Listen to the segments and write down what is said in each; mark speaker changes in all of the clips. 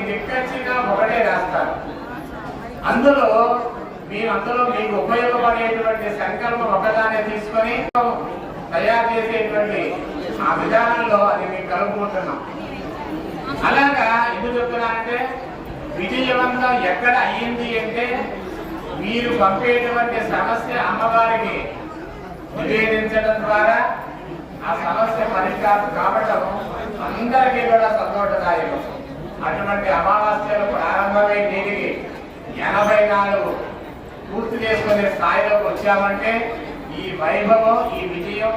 Speaker 1: దిక్కచ్చిగా ఒకటే రాస్తారు. అందులో మీకు ఉపయోగపడేటువంటి సంకల్పం ఒకదాన్ని తీసుకొని తయారు చేసేటువంటి ఆ విధానంలో అది మీకు కలుపుకుంటున్నాం. అలాగా ఎందుకు చెప్తున్నానంటే విజయవంతం ఎక్కడ అయ్యింది అంటే మీరు పంపేటువంటి సమస్య అమ్మవారికి నివేదించడం ద్వారా ఆ సమస్య పరిష్కారం కావటం అందరికీ కూడా సంతోషదాయకం. అటువంటి అమావాస్యలు ప్రారంభమై నేటికి 84 పూర్తి చేసుకునే స్థాయిలోకి వచ్చామంటే ఈ వైభవం, ఈ విజయం,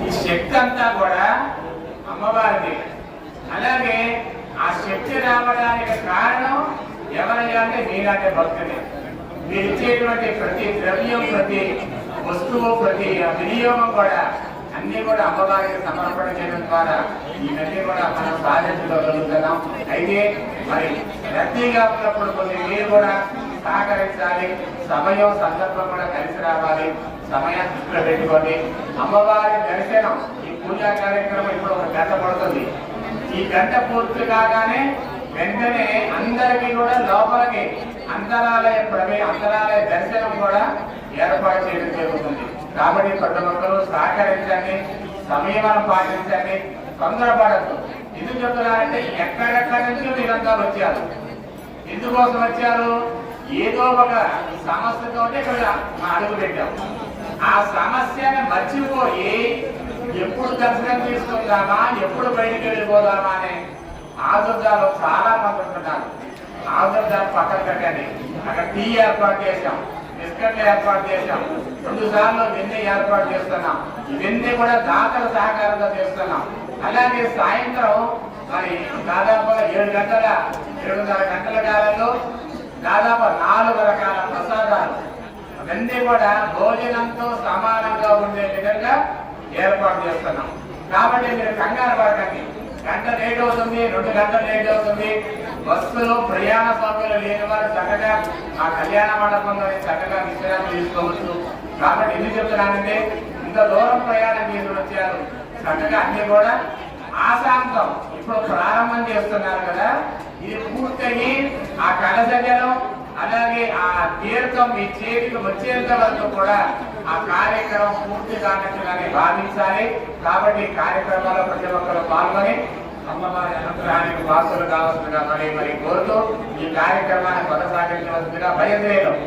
Speaker 1: ఈ శక్తి అంతా కూడా అమ్మవారిది. అలాగే ఆ శక్తి రావడానికి కారణం ఎవరయ్యా అంటే మీలాంటి భక్తులే. మీరు ఇచ్చేటువంటి ప్రతి ద్రవ్యం, ప్రతి వస్తువు, ప్రతి వినియోగం కూడా అన్ని కూడా అమ్మవారికి సమర్పణ చేయడం ద్వారా ఇవన్నీ కూడా మనం సాధించగలుగుతున్నాం. అయితే మరి రద్దీగా ఉన్నప్పుడు కొన్ని మీరు కూడా సహకరించాలి. సమయం, సందర్భం కూడా కలిసి రావాలి. సమయాన్ని దృష్టిలో పెట్టుకోండి. అమ్మవారి దర్శనం ఈ పూజా కార్యక్రమం ఇప్పుడు 1 గంట పడుతుంది. ఈ గంట పూర్తి కాగానే వెంటనే అందరికీ కూడా లోపలికి అంతరాలయ దర్శనం కూడా ఏర్పాటు చేయడం జరుగుతుంది. కాబట్టి ప్రతి ఒక్కరూ సహకరించండి, సమయమనం పాటించండి, తొందరపడద్దు. ఎందుకు చెప్తున్నారంటే ఎక్కడెక్కడి నుంచి మీరంతా వచ్చారు. ఎందుకోసం వచ్చారు? ఏదో ఒక సమస్యతో ఇక్కడ అడుగు పెట్టాం. ఆ సమస్యను మర్చిపోయి ఎప్పుడు దర్శనం తీసుకుందామా, ఎప్పుడు బయటికి వెళ్ళిపోదామా అనే ఆదుర్దాలు చాలా మంది ఉంటున్నారు. ఆదుర్దాలు పక్కన పెట్టండి. అక్కడ టీ ఏర్పాటు చేశాం, బిస్కెట్లు ఏర్పాటు చేశాం, 2 సార్లు వెన్నె ఏర్పాటు చేస్తున్నాం. ఇవన్నీ కూడా దాతల సహకారంతో చేస్తున్నాం. అలాగే సాయంత్రం మరి దాదాపుగా 7:30 గంటల కాలంలో దాదాపు 4 రకాల ప్రసాదాలు అవన్నీ కూడా భోజనంతో సమానంగా ఉండే విధంగా ఏర్పాటు చేస్తున్నాం. కాబట్టి మీరు కంగారు పడకండి. గంట లేట్ అవుతుంది, 2 గంటలు లేట్ అవుతుంది. బస్సులో ప్రయాణ సౌకర్యాలు లేని వారు చక్కగా ఆ కళ్యాణ మండపంలో చక్కగా విశ్రాంతి తీసుకోవచ్చు. కాబట్టి ఎందుకు చెప్తున్నానంటే ఇంత దూరం ప్రయాణం చేసి వచ్చారు. చక్కగా అన్ని కూడా ఆశాంతం ఇప్పుడు ప్రారంభం చేస్తున్నారు కదా. ఇది పూర్తయి ఆ కలసజలం అలాగే ఆ తీర్థం మీ చేతికి వచ్చేంత వరకు కూడా ఆ కార్యక్రమం పూర్తి కానట్టుగానే భావించాలి. కాబట్టి ఈ కార్యక్రమాల్లో ప్రతి ఒక్కరు పాల్గొని అమ్మవారి అనుగ్రహానికి పాత్రలు కావాల్సిందిగా మరి కోరుతూ ఈ కార్యక్రమాన్ని కొనసాగించవలసిందిగా బయలుదేరాం.